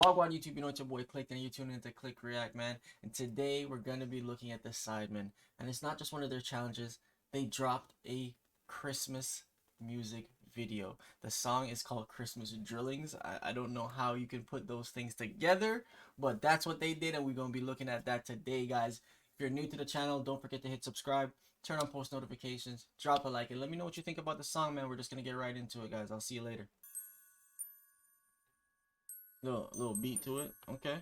Wagwan YouTube, you know it's your boy Click, and you're tuning into Click React, man. And today we're gonna be looking at the Sidemen, and it's not just one of their challenges. They dropped a Christmas music video. The song is called Christmas Drillings. I don't know how you can put those things together, but that's what they did, and we're gonna be looking at that today, guys. If you're new to the channel, don't forget to hit subscribe, turn on post notifications, drop a like, and let me know what you think about the song, man. We're just gonna get right into it, guys. I'll see you later. Little beat to it, okay.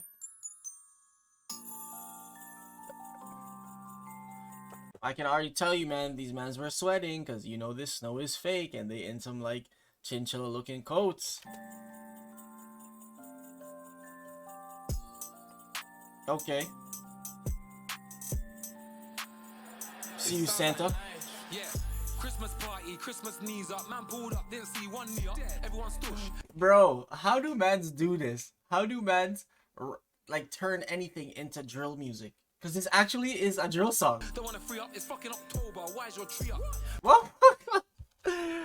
I can already tell you, man, these mans were sweating because you know this snow is fake, and they in some like chinchilla looking coats. Okay. See you, Santa. Yeah. Christmas party, Christmas knees up, man pulled up, didn't see one knee up, everyone's stush. Bro, how do mans do this? How do mans like turn anything into drill music? Because this actually is a drill song. Don't wanna free up, it's fucking October, why is your tree up? What?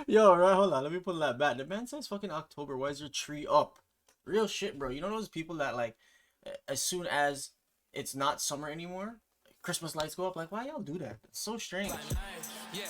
Yo, right, hold on, let me pull that back. The man says fucking October, why is your tree up? Real shit, bro. You know those people that like, as soon as it's not summer anymore, Christmas lights go up? Like, why y'all do that? It's so strange. Yeah.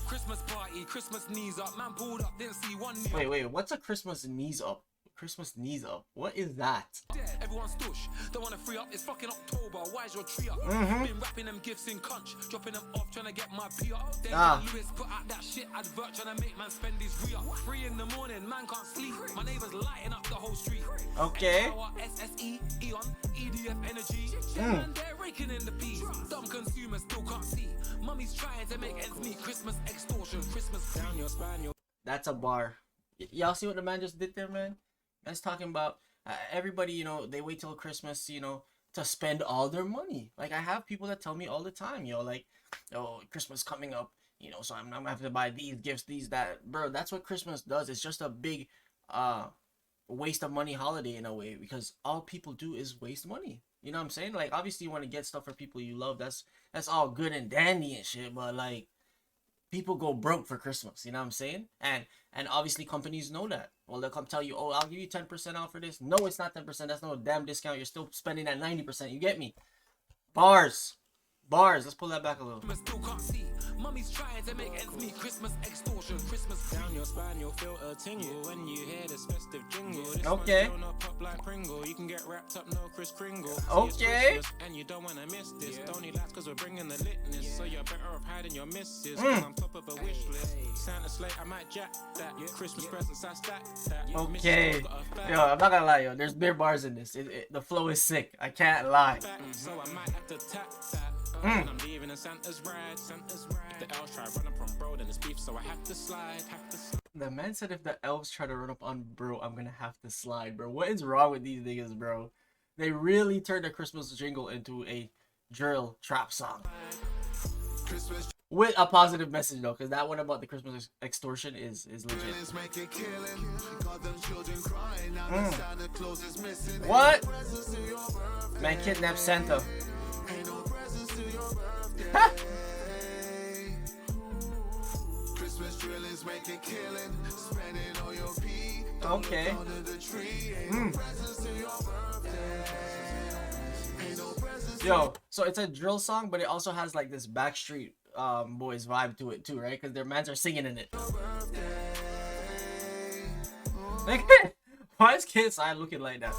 Christmas party, Christmas knees up, man pulled up, didn't see one knee up. Wait, what's a Christmas knees up? Christmas knees up. What is that? Yeah, everyone's stush. Don't wanna free up, it's fucking October, why is your tree up? Been wrapping them gifts in conch, dropping them off, trying to get my pee up. Then Lewis put out that shit advert, trying to make man spend his re up. 3 in the morning, man can't sleep. My neighbors lighting up the whole street. Okay. SSE, Eon, EDF Energy. Yeah, man, they're raking in the peas. Dumb consumers still can't see. Mummy's trying to make ends meet. Christmas extortion, Christmas down your spaniel. That's a bar. Y'all see what the man just did there, man? That's talking about everybody, you know, they wait till Christmas, you know, to spend all their money. Like, I have people that tell me all the time, yo, like, oh, Christmas coming up, you know, so I'm gonna have to buy these gifts, these, that. Bro, that's what Christmas does. It's just a big waste of money holiday in a way, because all people do is waste money. You know what I'm saying? Like, obviously you want to get stuff for people you love. That's all good and dandy and shit, but like, people go broke for Christmas, you know what I'm saying? And obviously companies know that. Well, they'll come tell you, oh, I'll give you 10% off for this. No, it's not 10%. That's no damn discount. You're still spending at 90%. You get me? Bars. Let's pull that back a little. Still can't see. Mummy's trying to make ends meet. Christmas extortion, Christmas down your spine, you'll feel a tingle when you hear this festive jingle. This okay. Pop like Pringle. You can get wrapped up, no Kris Kringle. Okay. And you don't wanna miss this. Don't need laughs cause we're bringing the litness. So you're better off hiding your misses. On top of a wish list. Santa slate, I might jack that. Christmas presents, I stack that. Okay. Yo, I'm not gonna lie, yo. There's bare bars in this. The flow is sick. I can't lie. So I might have to tap that. I'm leaving in Santa's ride. The elves try to run up on bro, then it's beef, so I have to slide. The man said if the elves try to run up on bro, I'm gonna have to slide, bro. What is wrong with these niggas, bro? They really turned the Christmas jingle into a drill trap song. With a positive message though, because that one about the Christmas extortion is legit. What? Man kidnapped Santa. Okay. Yo, so it's a drill song, but it also has like this Backstreet Boys vibe to it too, right? Because their mans are singing in it. Why is Kid Side looking like that?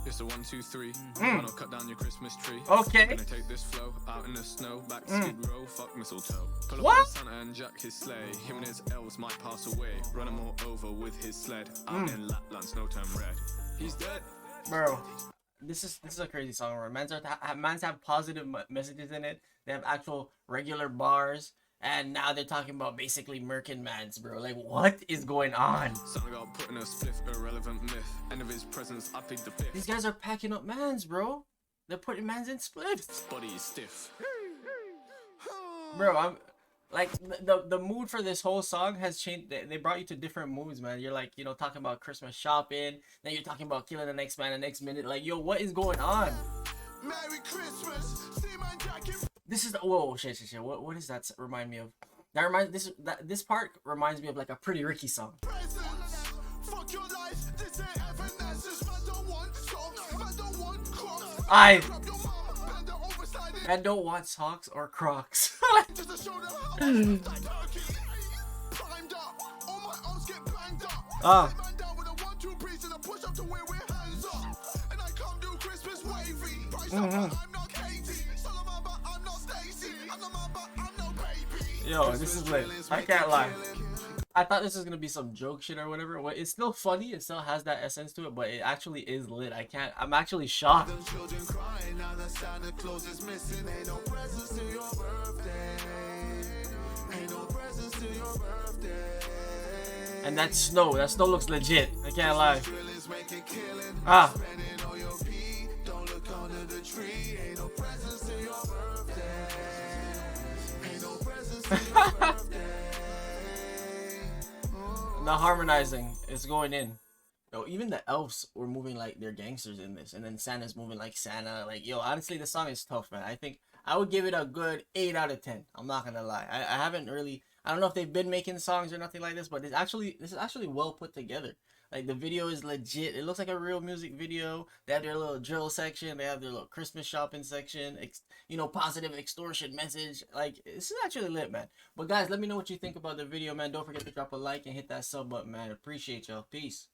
It's a 1, 2, 3. Wanna cut down your Christmas tree. Okay. Gonna take this flow out in the snow, back to Skid Row, fuck mistletoe. Pull up What? on Santa and Jack his sleigh. Him and his elves might pass away. Run them all over with his sled. Out in Lapland, snow turn red. He's dead. Bro, this is a crazy song. Where mans have positive messages in it. They have actual regular bars. And now they're talking about basically murking mans, bro. Like, what is going on? Santa got put in a spliff, irrelevant myth. End of his presence, I plead the fifth. These guys are packing up mans, bro. They're putting mans in spliffs. Body is stiff. Bro, I'm like the mood for this whole song has changed. They brought you to different moods, man. You're like, you know, talking about Christmas shopping. Then you're talking about killing the next man the next minute. Like, yo, what is going on? Merry Christmas. See my jacket. This is the whoa shit. What does that remind me of? That reminds this part reminds me of like a Pretty Ricky song. Presents. Fuck your life. This ain't evanescence. Man don't want so I Grab your mama, bend her over, slide it. and don't want socks or Crocs. Just to show them how I like turkey. Primed up, all my arms get banged up. Ah. Sit man down with a 1-2 breeze and a push up to where we're hands up. And I come do Christmas wavy. Price up, but I'm not Katie. Solomon, but I'm not Stacy. I'm the man, but I'm no baby. Yo, this is lit. I can't lie. I thought this was gonna be some joke shit or whatever. Well, it's still funny. It still has that essence to it, but it actually is lit. I'm actually shocked. Children crying now that Santa Claus is missing. Ain't no presents to your birthday. Ain't no presents to your birthday. And that snow looks legit. I can't lie. Drillers make a killing. Ah. Spending all your pee. Don't look under the tree. Ain't no presents to your birthday. Ain't no presents to your birthday. The harmonizing is going in. Yo, even the elves were moving like they're gangsters in this, and then Santa's moving like Santa. Like, yo, honestly, the song is tough, man. I think I would give it a good 8 out of 10. I'm not gonna lie. I haven't really. I don't know if they've been making songs or nothing like this, but this is actually well put together. Like, the video is legit. It looks like a real music video. They have their little drill section. They have their little Christmas shopping section. Positive extortion message. Like, this is actually lit, man. But guys, let me know what you think about the video, man. Don't forget to drop a like and hit that sub button, man. Appreciate y'all. Peace.